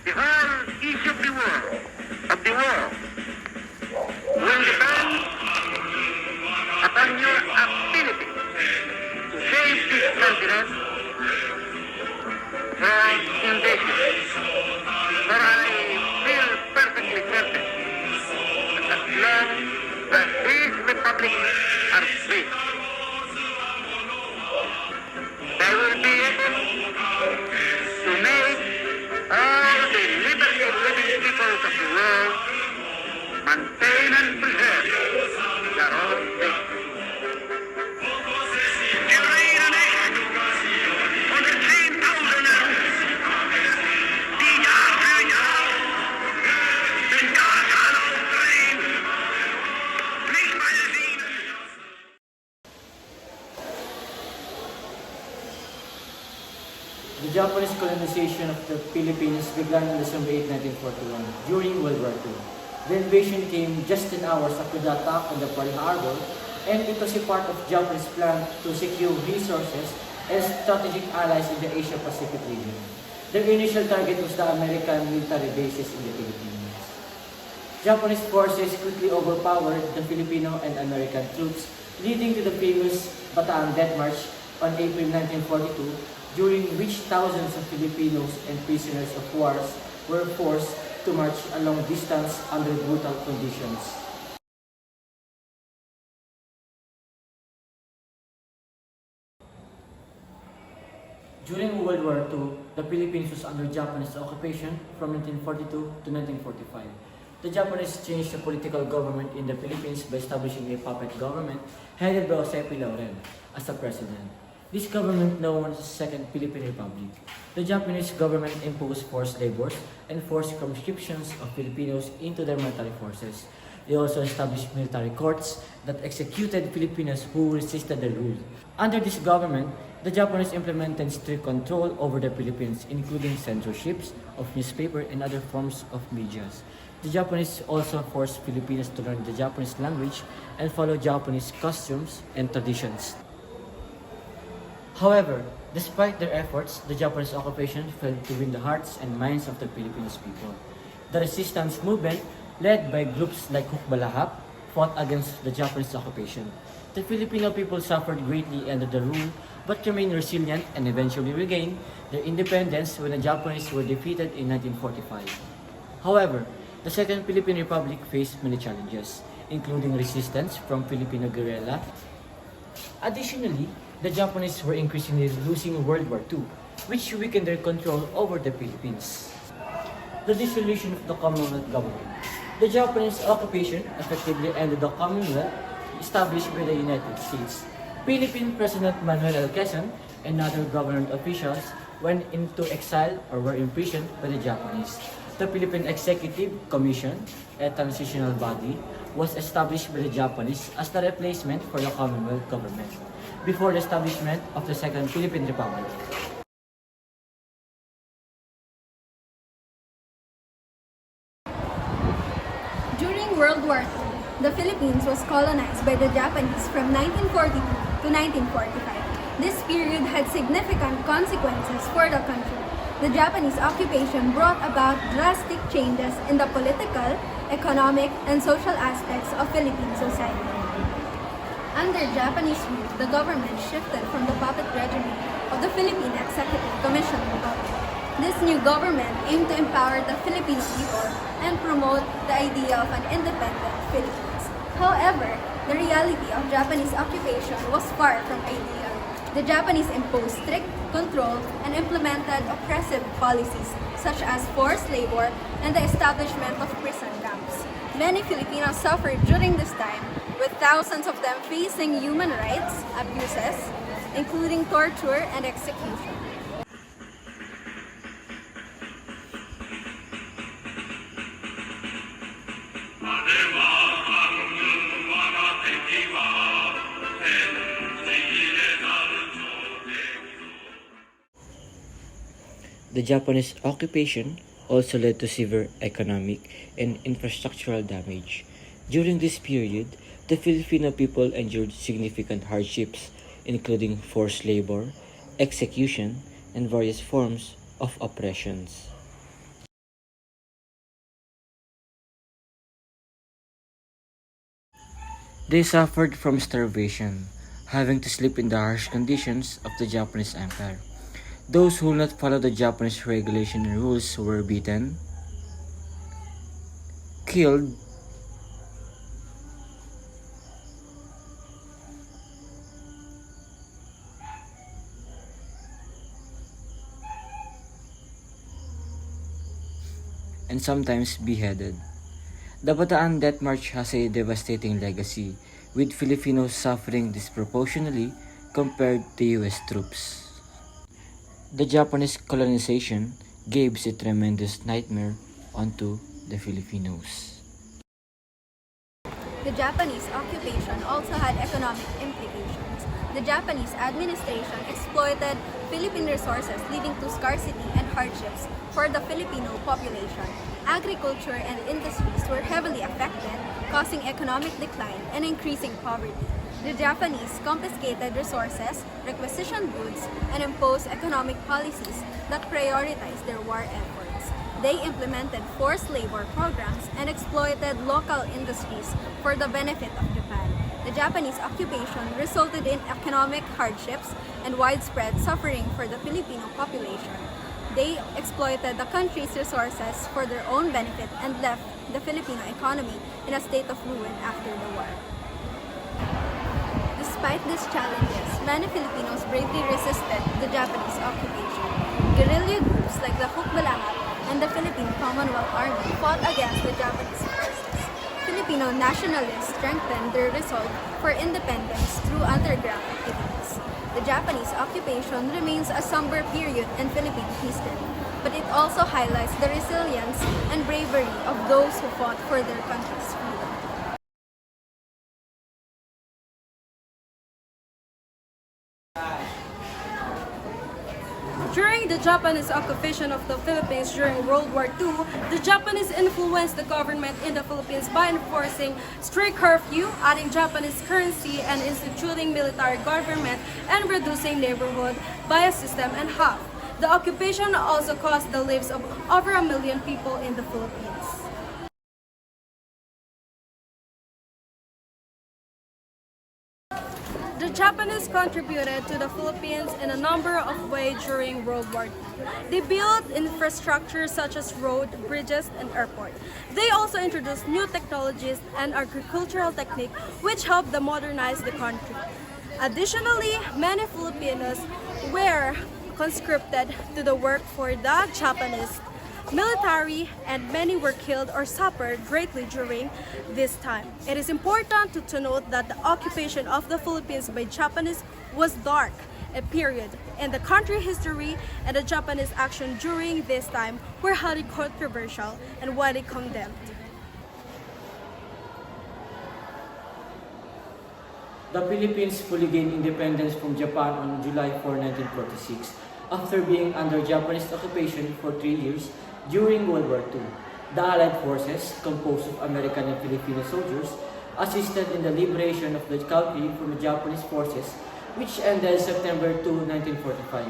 The whole issue of the war will depend upon your ability to save this continent from invasion. For I feel perfectly certain that as long as these republics are free, they will be able to make all the liberty-loving peoples of the world maintain and preserve their own faith. The Japanese colonization of the Philippines began on December 8, 1941, during World War II. The invasion came just 10 hours after the attack on the Pearl Harbor, and it was a part of Japanese plan to secure resources and strategic allies in the Asia-Pacific region. Their initial target was the American military bases in the Philippines. Japanese forces quickly overpowered the Filipino and American troops, leading to the famous Bataan Death March on April 1942, during which thousands of Filipinos and prisoners of war were forced to march a long distance under brutal conditions. During World War II, the Philippines was under Japanese occupation from 1942 to 1945. The Japanese changed the political government in the Philippines by establishing a puppet government headed by Jose P. Laurel as the president. This government known as the Second Philippine Republic. The Japanese government imposed forced labors and forced conscriptions of Filipinos into their military forces. They also established military courts that executed Filipinos who resisted the rule. Under this government, the Japanese implemented strict control over the Philippines, including censorships of newspaper and other forms of media. The Japanese also forced Filipinos to learn the Japanese language and follow Japanese customs and traditions. However, despite their efforts, the Japanese occupation failed to win the hearts and minds of the Filipino people. The resistance movement, led by groups like Hukbalahap, fought against the Japanese occupation. The Filipino people suffered greatly under the rule, but remained resilient and eventually regained their independence when the Japanese were defeated in 1945. However, the Second Philippine Republic faced many challenges, including resistance from Filipino guerrilla. Additionally, the Japanese were increasingly losing World War II, which weakened their control over the Philippines. The dissolution of the Commonwealth government. The Japanese occupation effectively ended the Commonwealth established by the United States. Philippine President Manuel L. Quezon and other government officials went into exile or were imprisoned by the Japanese. The Philippine Executive Commission, a transitional body, was established by the Japanese as the replacement for the Commonwealth government before the establishment of the Second Philippine Republic. During World War II, the Philippines was colonized by the Japanese from 1942 to 1945. This period had significant consequences for the country. The Japanese occupation brought about drastic changes in the political, economic, and social aspects of Philippine society. Under Japanese rule, the government shifted from the puppet regime of the Philippine Executive Commission Republic. This new government aimed to empower the Filipino people and promote the idea of an independent Philippines. However, the reality of Japanese occupation was far from ideal. The Japanese imposed strict control and implemented oppressive policies such as forced labor and the establishment of prison camps. Many Filipinos suffered during this time, with thousands of them facing human rights abuses, including torture and execution. The Japanese occupation also led to severe economic and infrastructural damage. During this period, the Filipino people endured significant hardships, including forced labor, execution, and various forms of oppressions. They suffered from starvation, having to sleep in the harsh conditions of the Japanese Empire. Those who would not follow the Japanese regulation and rules were beaten, killed, and sometimes beheaded. The Bataan Death March has a devastating legacy, with Filipinos suffering disproportionately compared to US troops. The Japanese colonization gave a tremendous nightmare onto the Filipinos. The Japanese occupation also had economic implications. The Japanese administration exploited Philippine resources, leading to scarcity and hardships for the Filipino population. Agriculture and industries were heavily affected, causing economic decline and increasing poverty. The Japanese confiscated resources, requisitioned goods, and imposed economic policies that prioritized their war efforts. They implemented forced labor programs and exploited local industries for the benefit of Japan. The Japanese occupation resulted in economic hardships and widespread suffering for the Filipino population. They exploited the country's resources for their own benefit and left the Filipino economy in a state of ruin after the war. Despite these challenges, many Filipinos bravely resisted the Japanese occupation. Guerrilla groups like the Hukbalahap and the Philippine Commonwealth Army fought against the Japanese forces. Filipino nationalists strengthened their resolve for independence through underground activities. The Japanese occupation remains a somber period in Philippine history, but it also highlights the resilience and bravery of those who fought for their country's freedom. During the Japanese occupation of the Philippines during World War II, the Japanese influenced the government in the Philippines by enforcing strict curfew, adding Japanese currency, and instituting military government and reducing neighborhood by a system and half. The occupation also cost the lives of over 1 million people in the Philippines. The Japanese contributed to the Philippines in a number of ways during World War II. They built infrastructure such as roads, bridges, and airports. They also introduced new technologies and agricultural techniques which helped them modernize the country. Additionally, many Filipinos were conscripted to the work for the Japanese military, and many were killed or suffered greatly during this time. It is important to note that the occupation of the Philippines by Japanese was dark, a period in the country history, and the Japanese action during this time were highly controversial and widely condemned. The Philippines fully gained independence from Japan on July 4, 1946, after being under Japanese occupation for 3 years. During World War II, the Allied forces, composed of American and Filipino soldiers, assisted in the liberation of the country from the Japanese forces, which ended September 2, 1945.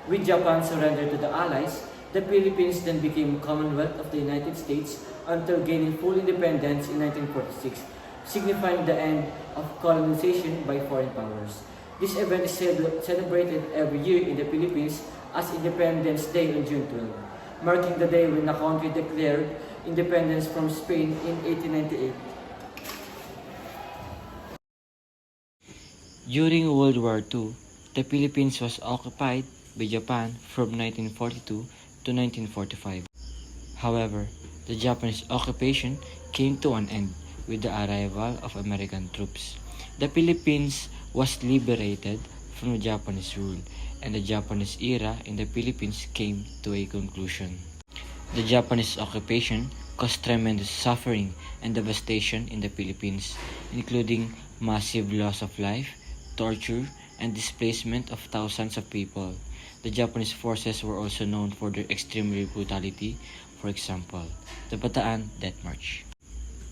With Japan surrendered to the Allies, the Philippines then became Commonwealth of the United States until gaining full independence in 1946, signifying the end of colonization by foreign powers. This event is celebrated every year in the Philippines as Independence Day on June 12. Marking the day when the country declared independence from Spain in 1898. During World War II, the Philippines was occupied by Japan from 1942 to 1945. However, the Japanese occupation came to an end with the arrival of American troops. The Philippines was liberated from Japanese rule, and the Japanese era in the Philippines came to a conclusion. The Japanese occupation caused tremendous suffering and devastation in the Philippines, including massive loss of life, torture, and displacement of thousands of people. The Japanese forces were also known for their extreme brutality, for example, the Bataan Death March.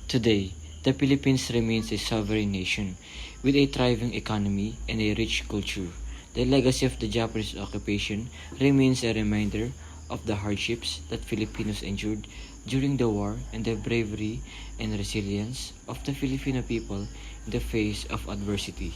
Today, the Philippines remains a sovereign nation with a thriving economy and a rich culture. The legacy of the Japanese occupation remains a reminder of the hardships that Filipinos endured during the war and the bravery and resilience of the Filipino people in the face of adversity.